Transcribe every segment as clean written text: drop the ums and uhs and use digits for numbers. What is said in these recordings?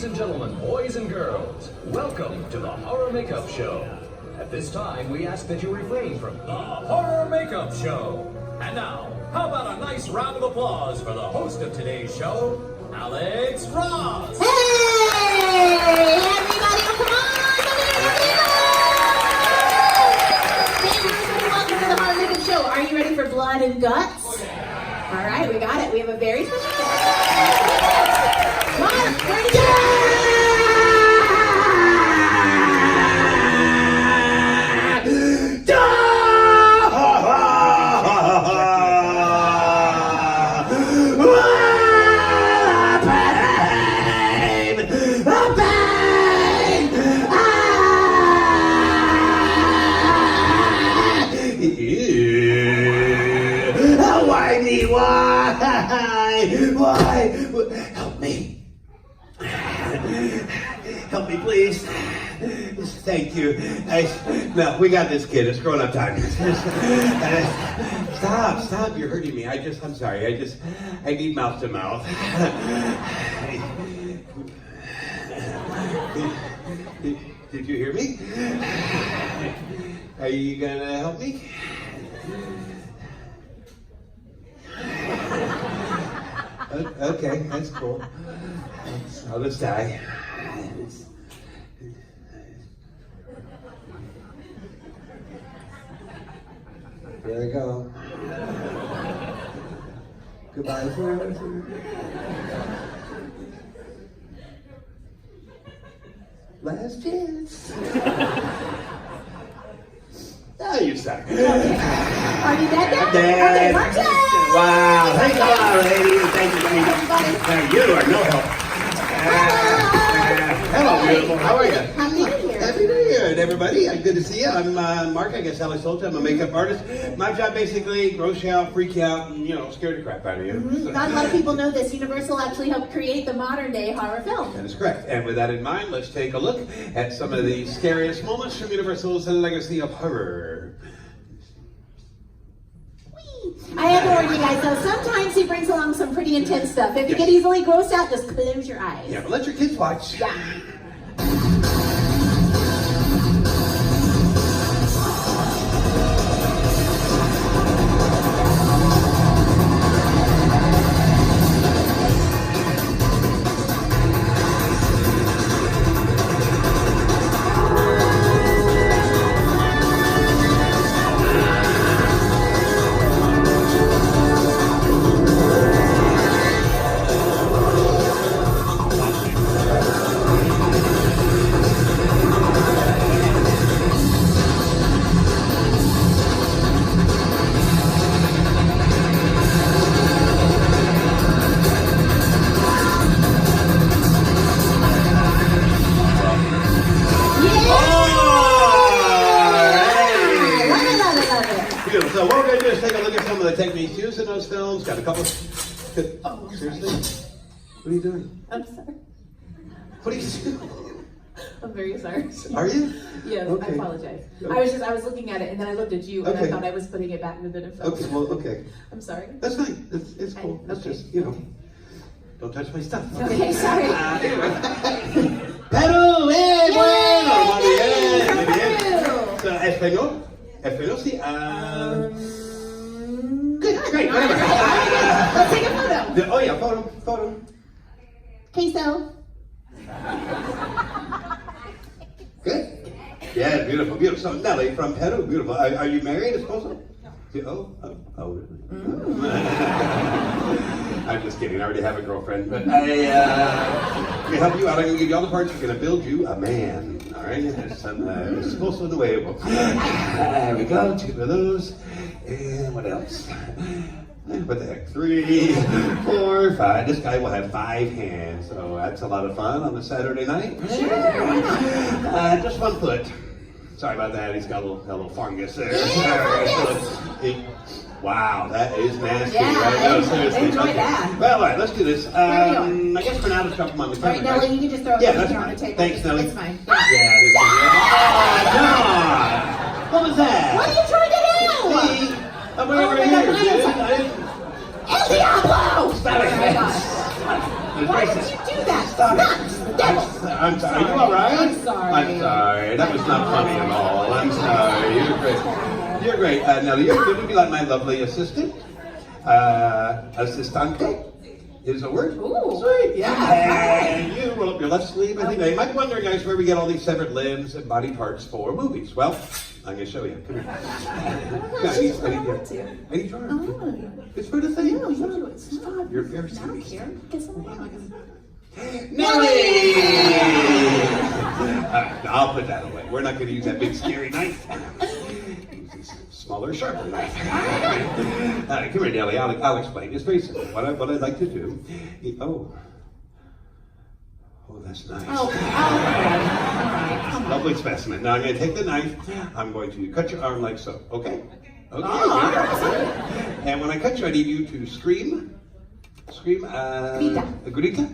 and gentlemen, boys and girls, welcome to the Horror Makeup Show. At this time, we ask that you refrain from the Horror Makeup Show. And now, how about a nice round of applause for the host of today's show, Alex Ross. Hey, everybody, come on! Welcome to the Horror Makeup Show. Are you ready for blood and guts? All right, we got it. We have a very special guest. Come on, ready to go! Why? Help me. Help me, please. Thank you. No, we got this, kid. It's grown-up time. Stop. You're hurting me. I'm sorry. I need mouth to mouth. Did you hear me? Are you gonna help me? Okay, that's cool. I'll just die. There I go. Goodbye forever. Last chance. Oh, you suck. Are you dead now? Dead. Okay, Mark. Wow. Thanks a lot, ladies. Thank you, ladies. Now you are no help. Hello, beautiful. How are you? Happy New Year. Happy New Year, everybody. Good to see you. I'm Mark. I guess Alex told you I'm a makeup artist. My job basically gross you out, freak you out, and scare the crap out of you. Mm-hmm. Not a lot of people know this. Universal actually helped create the modern day horror film. That is correct. And with that in mind, let's take a look at some of the scariest moments from Universal's legacy of horror. I have to warn you guys though, sometimes he brings along some pretty intense stuff. If you get easily grossed out, just close your eyes. Yeah, but let your kids watch. Yeah. So what we're going to do is take a look at some of the techniques used in those films. Got a couple. Oh, seriously? What are you doing? I'm sorry. What are you doing? I'm very sorry. Are you? Yes, Okay. I apologize. Okay. I was looking at it and then I looked at you and I Okay. thought I was putting it back into the film. Okay, well, okay. I'm sorry. That's fine. It's cool. It's Okay. just, don't touch my stuff. Okay, sorry. Pero, bueno, muy bien, muy bien. Peru. So, español, sí. Good, great, whatever. Let's take a photo. Oh yeah, photo. Queso. Good. Yeah, beautiful. So, Nelly from Peru, beautiful. Are you married, esposo? Oh, really? I'm just kidding. I already have a girlfriend, but I can help you out. I'm gonna give you all the parts. We're gonna build you a man. All right? There's some esposo nuevo. There we go. 2 of those. And what else? What the heck? 3, 4, 5. This guy will have 5 hands, so that's a lot of fun on a Saturday night. Sure. Just 1 foot. Sorry about that. He's got a little fungus there. Wow, that is nasty. Yeah, right? No, seriously. enjoy that. Well, all right, let's do this. I guess for now, let's drop him on the All camera. right, Nellie, you can just throw it Yeah, right that's here on fine. the table. Thanks, Nellie. It's fine. Yeah, this is Oh, God! What was that? What are you trying to do? Me? I'm over here, dude. El Diablo! Stop it. Oh my gosh. Why did you do that? Stop it. Nuts! Devil! I'm sorry. Are you all right? I'm sorry. I'm sorry. That was not funny at all. I'm sorry. You're great. You're great. Nellie, you're going to be like my lovely assistant. Assistante is a word. Ooh. Sweet. Yeah. And you roll up your left sleeve. I think now you might be wondering, guys, where we get all these severed limbs and body parts for movies. Well, I'm going to show you. Come here. I need your arm. It's for the thing. No, it's not. You're very I don't serious. care. Guess what? Nellie! I'll put that away. We're not going to use that big scary knife. Use this smaller, sharper knife. Come here, Nellie. I'll explain. It's very simple. What I'd like to do. Oh, that's nice. Oh, Lovely specimen. Now I'm going to take the knife. I'm going to cut your arm like so. Okay? Okay. And when I cut you, I need you to scream. Scream. Grita. Grito.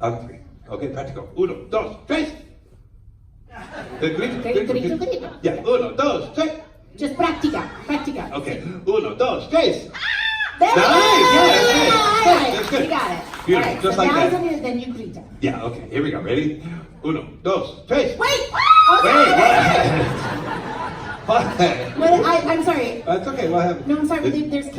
On three. Okay, practical. Uno, dos, tres. Grito. Yeah, uno, dos, tres. Just practica. Okay, uno, dos, tres. There we go. Nice, yeah, That's good. You got it. Beautiful, All right, just so like now that. then you grita. Yeah, okay, here we go. Ready? Uno, dos, tres. Wait! What? I'm sorry. That's okay, what happened? No, I'm sorry. There's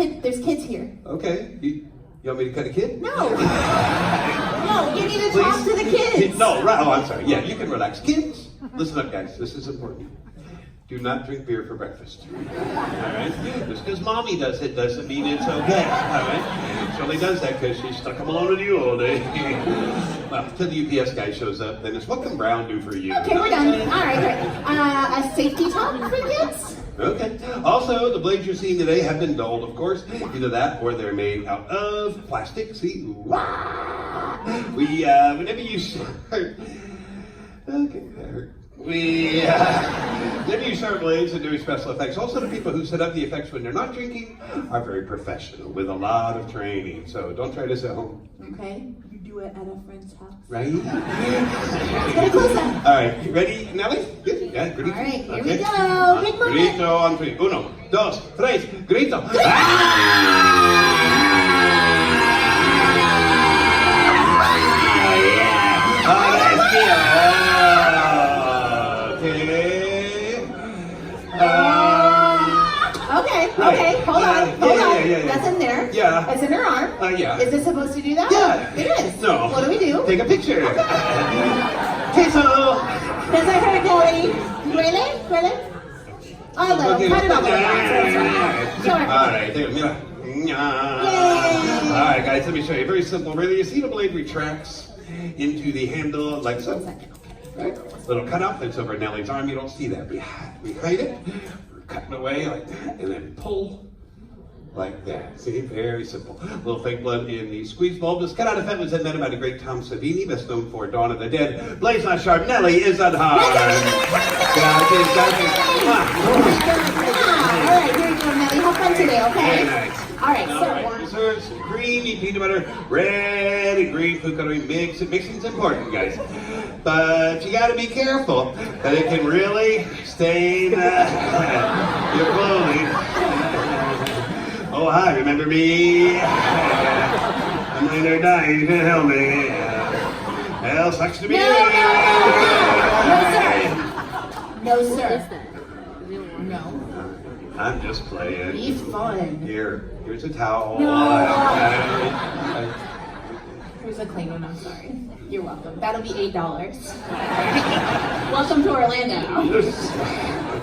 kids here. Okay, you want me to cut a kid? No. No, you need to talk to the kids. No, right. Oh, I'm sorry. Yeah, you can relax. Kids, listen up, guys. This is important. Do not drink beer for breakfast. All right? Just because mommy does it doesn't mean it's okay. All right? She only does that because she's stuck along with you all day. Well, till the UPS guy shows up, then it's what can Brown do for you? Okay, we're done. All right, great. A safety talk for kids? Okay. Also, the blades you're seeing today have been dulled, of course. Either that or they're made out of plastic. See? Whenever you start... Okay, that hurt. Whenever you start blades and doing special effects, also the people who set up the effects when they're not drinking are very professional with a lot of training. So don't try this at home. Okay. You do it at a friend's house. Right? Get a close up. All right, you ready, Nellie? Good. Yeah, grito. All right, here we Okay. go. Big moment. Grito on three. Uno, dos, tres, grito. Ah! Okay, hold on. Yeah. That's in there. Yeah. It's in her arm. Yeah. Is it supposed to do that? Yeah. It is. No. What do we do? Take a picture. Okay. Queso. Does it hurt, Nelly? Really? Oh, no. Cut it off. Show her. All right, there. All right, guys, let me show you. Very simple, really. You see the blade retracts into the handle like so. Right? Little cut off that's over Nellie's arm. You don't see that. Behind it, we're cutting away like that, and then pull like that. See, very simple. A little fake blood in the squeeze bulb. This cut out effect was invented by the great Tom Savini, best known for Dawn of the Dead. Blade's not sharp. Nellie is unharmed. All right, here you go, Nelly. Have fun today, okay? Very nice. All right, so Desserts, creamy peanut butter, red and green food coloring mix. Mixing's important, guys. But you gotta be careful that it can really stain your clothing. Oh, hi, remember me? I'm laying there dying, you can't help me. Well, sucks to be you. no, sir. No. I'm just playing. Be fun. Here's a towel. No. Here's a clean one, I'm sorry. You're welcome. That'll be $8. Welcome to Orlando.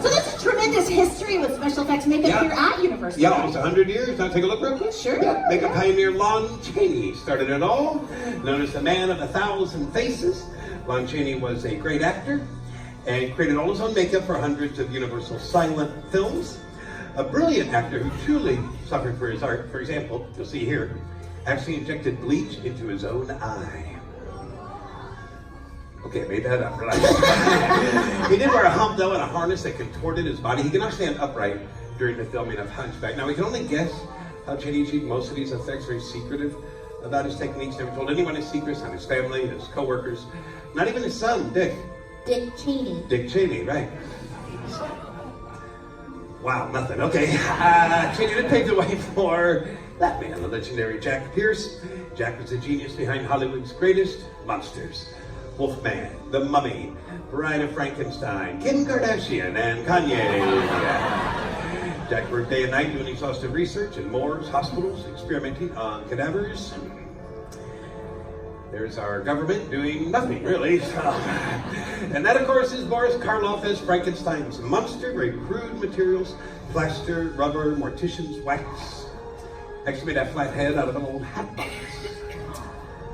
So that's a tremendous history with special effects makeup here at Universal. Yeah, almost 100 years. Now take a look real quick. Sure. Yeah, makeup pioneer Lon Chaney started it all. Known as the man of 1,000 faces, Lon Chaney was a great actor and created all his own makeup for hundreds of Universal silent films. A brilliant actor who truly suffered for his art. For example, you'll see here, actually injected bleach into his own eye. Okay, I made that up. Relax. He did wear a hump, though, and a harness that contorted his body. He cannot stand upright during the filming of Hunchback. Now, we can only guess how Chaney achieved most of these effects. Very secretive about his techniques. Never told anyone his secrets, not his family, his co-workers, not even his son, Dick. Dick Cheney. Dick Cheney, right. Wow, nothing. Okay. Cheney did pave the way for that man, the legendary Jack Pierce. Jack was the genius behind Hollywood's greatest monsters. Wolfman, The Mummy, Bride of Frankenstein, Kim Kardashian, and Kanye. Jack worked day and night doing exhaustive research in morgues, hospitals, experimenting on cadavers. There's our government doing nothing, really. And that, of course, is Boris Karloff as Frankenstein's monster. Very crude materials, plaster, rubber, mortician's wax. Actually made that flat head out of an old hat box.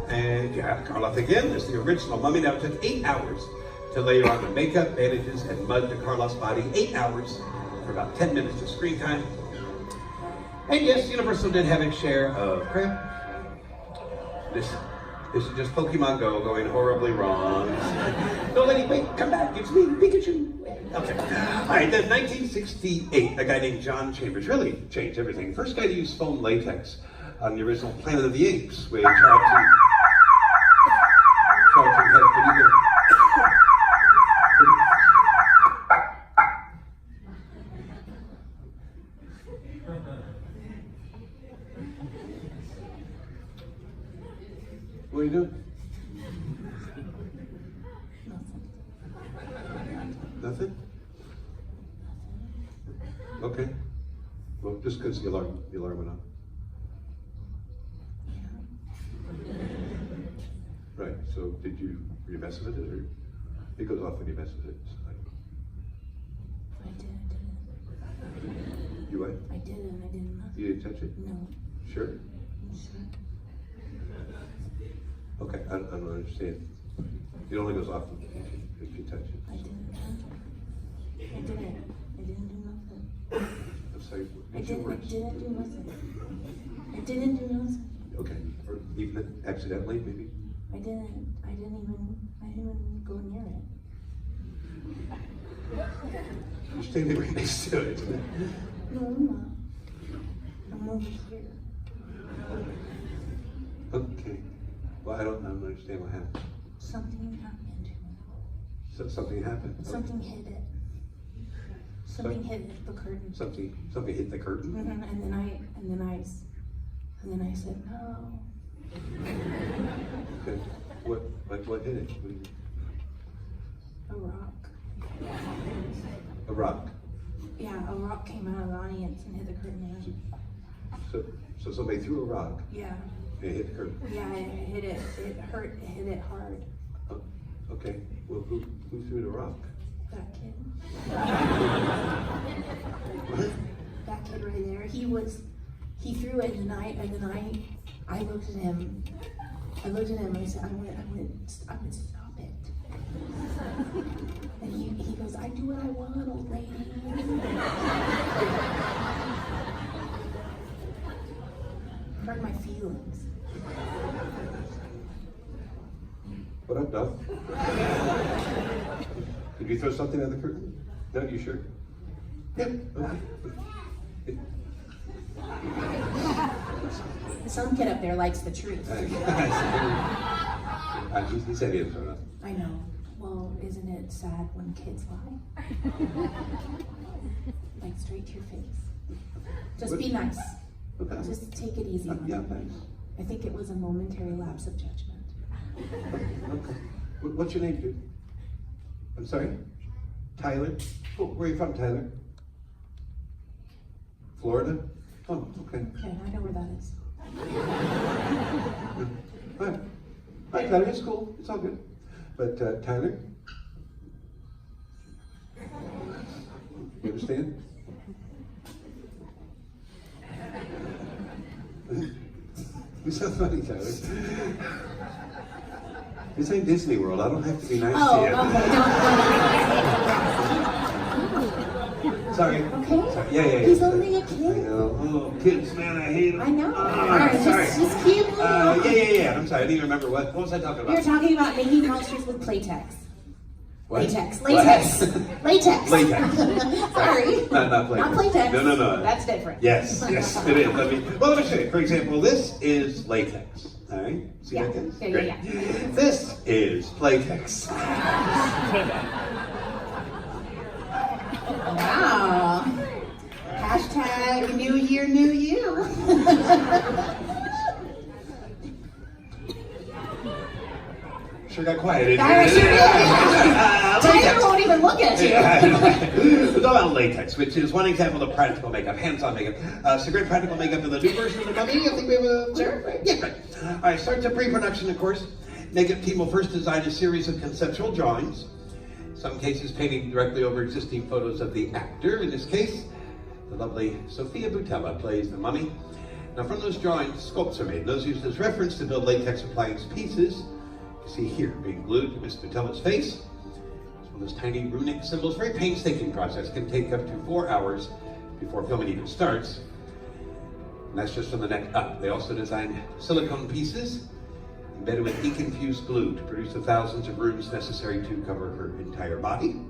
And yeah, Karloff again is the original mummy. Now, it took 8 hours to layer on the makeup, bandages, and mud to Karloff's body. 8 hours for about 10 minutes of screen time. And yes, Universal did have its share of crap. This is just Pokemon Go going horribly wrong. No, lady, wait, come back, it's me, Pikachu. Okay. All right, then 1968, a guy named John Chambers really changed everything. First guy to use foam latex on the original Planet of the Apes, with Charlton Heston. What are you doing? Nothing. Okay. Well, just because the alarm went off. Right. So, were you messing with it, or it goes off when you mess with it? So I didn't. You what? I didn't. You didn't touch it? No. Sure. I'm sure. Okay, I don't understand. It only goes off if you touch it. I didn't touch it. I didn't do nothing. I'm sorry. I didn't do nothing. Okay, or even accidentally, maybe. I didn't even go near it. You're standing right next to it. No, I'm not. I'm over here. Okay. Well, I don't understand what happened. Something happened. Something happened. Something hit it. Something hit the curtain. Something hit the curtain. Mm-hmm. And then I said no. Okay. What hit it? A rock. A rock. Yeah, a rock came out of the audience and hit the curtain. So somebody threw a rock. Yeah. And it hit the curtain. Yeah, it hit it. It hurt. It hit it hard. Oh, okay. Well, who threw the rock? That kid. What? That kid right there. He threw it, and then I looked at him. I said, I would stop it. And he goes, I do what I want, old lady. Hurt my feelings. What up, Duff? Did you throw something at the curtain? No, you sure? Yeah. Okay. Some kid up there likes the truth. He said he didn't throw nothing. I know. Well, isn't it sad when kids lie? Like straight to your face. Just be nice. Okay. Just take it easy. Yeah, thanks. I think it was a momentary lapse of judgment. Okay. What's your name, dude? I'm sorry? Tyler? Oh, where are you from, Tyler? Florida? Oh, okay. Okay, I know where that is. All right, Tyler, it's cool. It's all good. But, Tyler? You understand? You're so funny, Tyler. This ain't Disney World. I don't have to be nice to you. Okay. Sorry. Okay. Sorry. Yeah. He's only a I kid. know. Oh, kids, man, I hate them. I know. Oh, All right, sorry. just keep moving on. Yeah. I'm sorry. I didn't even remember what was I talking about? You're talking about making monsters with Playtex. What? Latex. What? Latex. Latex. Sorry. Not Playtex. Not Playtex. No. That's different. Yes, it is. Let me show you. For example, this is latex. All right. See Yeah. that, guys? Yeah, Great. yeah. This is Playtex. Wow. Hashtag New Year, New You. Sure got quiet. I sure did. Tyler won't even look at you. We're talking about latex, which is one example of practical makeup, hands-on makeup. So great practical makeup in the new version of the Mummy. I think we have a... Sure. Right? Yeah, right. All right, start to pre-production, of course. Makeup team will first design a series of conceptual drawings. In some cases, painting directly over existing photos of the actor. In this case, the lovely Sofia Boutella plays the Mummy. Now, from those drawings, sculpts are made. Those used as reference to build latex appliance pieces. You see here, being glued to Miss Boutella's face. It's one of those tiny runic symbols. Very painstaking process. Can take up to 4 hours before filming even starts. And that's just from the neck up. They also designed silicone pieces embedded with ink-infused glue to produce the thousands of runes necessary to cover her entire body.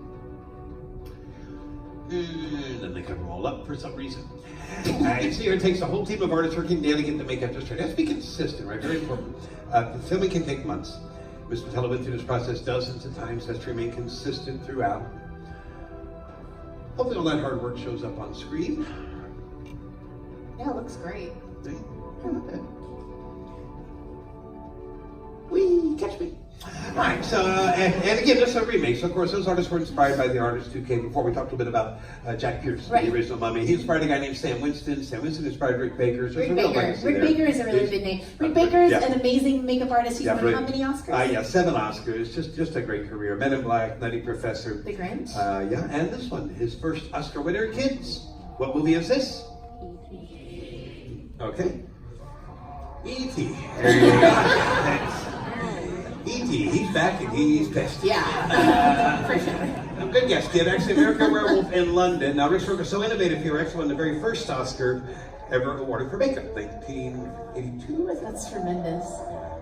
And then they cover them all up for some reason. You see here, it takes a whole team of artists working daily to get the makeup just right. It has to be consistent, right? Very important. The filming can take months. Ms. Patella went through this process dozens of times, has to remain consistent throughout. Hopefully all that hard work shows up on screen. Yeah, it looks great. Whee, catch me. All right, so, and again, this is a remake. So, of course, those artists were inspired by the artists who came before. We talked a little bit about Jack Pierce, right. The original Mummy. He inspired a guy named Sam Winston. Sam Winston inspired Rick Baker. So Rick Baker. Rick Baker is a really good name. Rick Baker is an amazing makeup artist. He's won how many Oscars? Yeah, 7 Oscars. Just a great career. Men in Black, Nutty Professor. The Grinch. Yeah, and this one, his first Oscar winner, kids. What movie is this? Okay. E.T. There you go. Thanks. E.T., he's back and he's pissed. Yeah, for sure. Good guess, kid. Actually, American Werewolf in London. Now, Rick Baker was so innovative here, actually won the very first Oscar ever awarded for makeup, 1982. That's tremendous.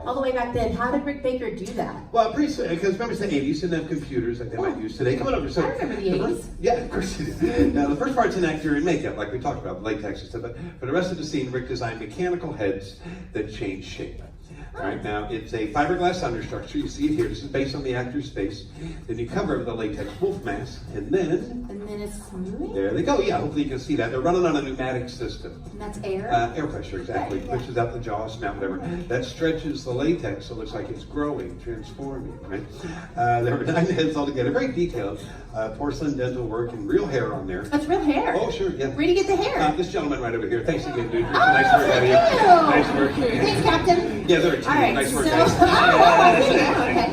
All the way back then, how did Rick Baker do that? Well, pretty soon, because remember, it's the 80s, didn't have computers like they might use today. Come on over. So, I remember the 80s. Yeah, of course you do. Now, the first part's an actor in makeup, like we talked about, latex and stuff. But for the rest of the scene, Rick designed mechanical heads that change shape. All right, now it's a fiberglass understructure. You see it here. This is based on the actor's face. Then you cover it with a latex wolf mask, and then it's smooth. There they go. Yeah, hopefully you can see that. They're running on a pneumatic system. And that's air? Air pressure, exactly. Right, yeah. Pushes out the jaw, snout, whatever. That stretches the latex, so it looks like it's growing, transforming, right? There were 9 heads altogether. Very detailed. Porcelain dental work and real hair on there. That's real hair? Oh, sure, yeah. Where'd you get the hair? This gentleman right over here. Thanks again, dude. Oh, Nice work out of you. thank you. Nice work. Thanks, Captain. Yeah, they're a team. All right, Nice work, so, guys. okay.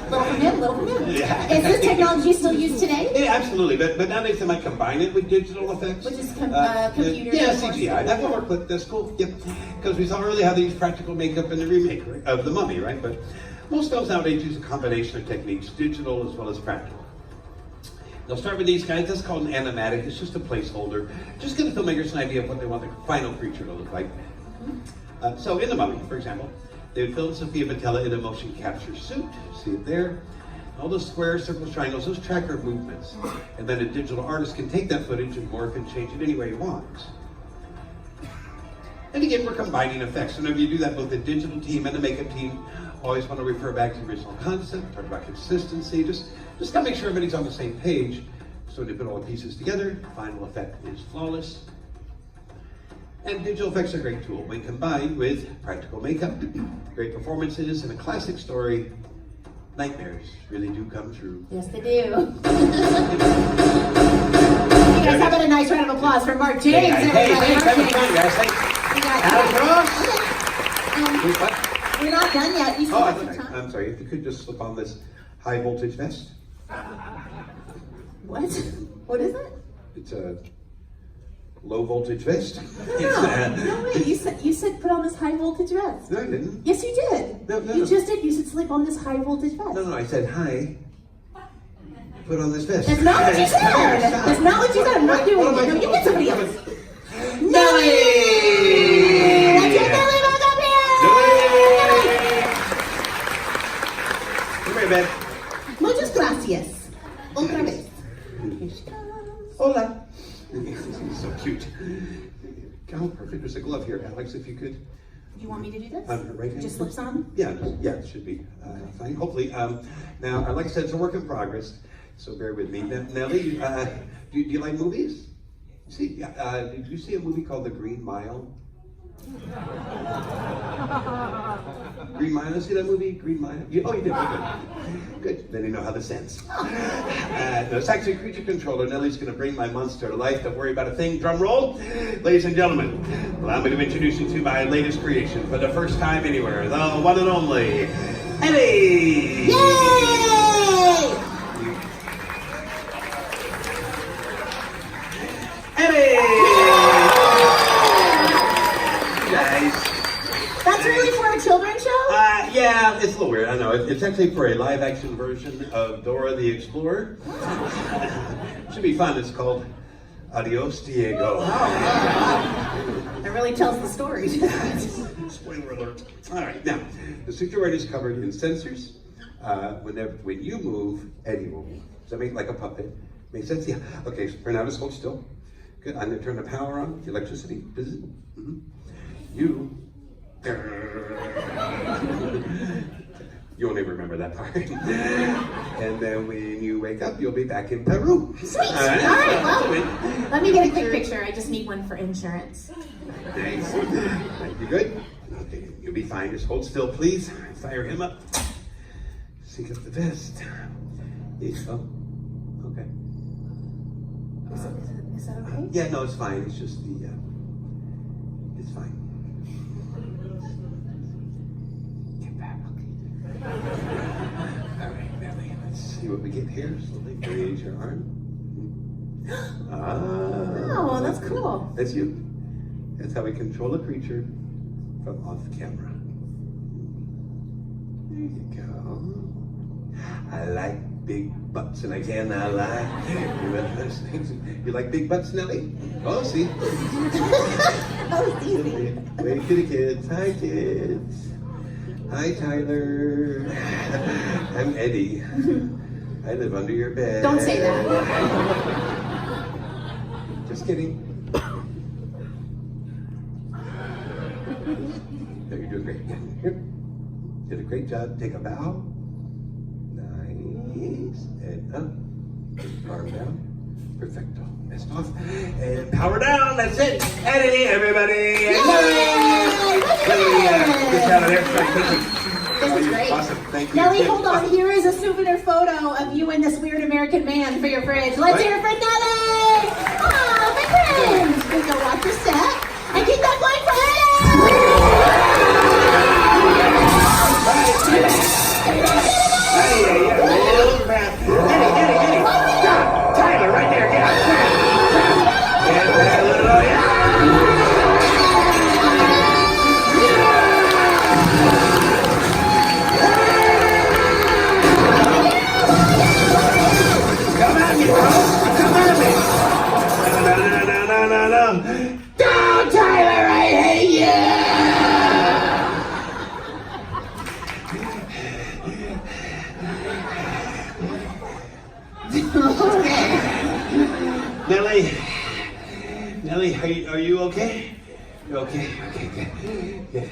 Little from him, little from him. Yeah. Is this technology still used today? Yeah, absolutely, but nowadays they might combine it with digital effects. Which is computer. Yeah, CGI. That will work. But that's cool. Yep. Because we saw earlier how they use practical makeup in the remake of the Mummy, right? But most films nowadays use a combination of techniques, digital as well as practical. They'll start with these guys. That's called an animatic. It's just a placeholder. Just give the filmmakers an idea of what they want the final creature to look like. So in the Mummy, for example, they would film Sofia Boutella in a motion capture suit. See it there? All those squares, circles, triangles, those track her movements. And then a digital artist can take that footage and morph and change it any way he wants. And again, we're combining effects. Whenever you do that, both the digital team and the makeup team always want to refer back to the original concept, talk about consistency, just gotta make sure everybody's on the same page. So when you put all the pieces together, the final effect is flawless. And digital effects are a great tool when combined with practical makeup, great performances, and a classic story. Nightmares really do come true. Yes, they do. You guys, how about a nice round of applause for Mark James? Hey, thanks. Have fun, guys. Thanks. We're not done yet. You still have some time. I'm sorry. If you could just slip on this high voltage vest. What? What is it? It's a low voltage vest. No way. You said put on this high voltage vest. No, I didn't. Yes, you did. No. You just did. You said slip on this high voltage vest. No, I said hi. Put on this vest. That's not what you said. That's not what you said. I'm not doing it. No, you get somebody else. Nelly! Let's get Nelly back up here! Come here, Ben. Muchas gracias. Otra vez. Hola. He's so cute. Oh, perfect. There's a glove here, Alex, if you could. You want me to do this? Right hand. Just slips on? Yeah, it should be fine. Hopefully. Now, like I said, it's a work in progress, so bear with me. Now, Nelly, do you like movies? Did you see a movie called The Green Mile? Green Mile, see that movie? Green Mile? Oh, you did. Good. Then you know how this ends. No, it's actually creature controller. Nellie's going to bring my monster to life. Don't worry about a thing. Drum roll. Ladies and gentlemen, allow me to introduce you to my latest creation for the first time anywhere. The one and only, Eddie! Yay! Eddie! Nice. That's really for a children's show? Yeah, it's a little weird, I know. It's actually for a live-action version of Dora the Explorer. Should be fun. It's called Adios, Diego. That really tells the story. Spoiler alert. All right, now, the security is covered in sensors. When you move, Eddie will move. Does that make like a puppet? Make sense? Yeah. Okay, so for now, just hold still. Good. I'm going to turn the power on, the electricity. Mm-hmm. You only remember that part. And then when you wake up, you'll be back in Peru. Sweet. All right, well, let me get a quick picture. I just need one for insurance. Nice. You good? Okay, you'll be fine. Just hold still, please. Fire him up. Sync up the vest. Oh, okay. Is that okay? Yeah, no, it's fine. It's just it's fine. Get back, okay. All right, Nellie, let's see what we get here. Slowly raise your arm. Oh, that's cool. That's you. That's how we control a creature from off camera. There you go. I like big butts, and I cannot lie. You like big butts, Nellie? Oh, see. That was easy. Wave to the kids. Hi, kids. Hi, Tyler. I'm Eddie. I live under your bed. Don't say that. Just kidding. No, you're doing great. Here. Did a great job. Take a bow. Nice. And up. Arm down. Perfecto. Messed off. And power down. That's it. Eddie, everybody. Yay! Get out of there. This is great. Awesome. Thank you. Nellie, hold on. Here is a souvenir photo of you and this weird American man for your fridge. Let's hear it for Nellie. Oh, my friend. We're going to watch your step and keep that going for Eddie. Eddie. Tyler, right there. Get out. Come at me, bro. Come at me. No. Down, Tyler, I hate you. Nellie, are you okay? You okay? Okay, good.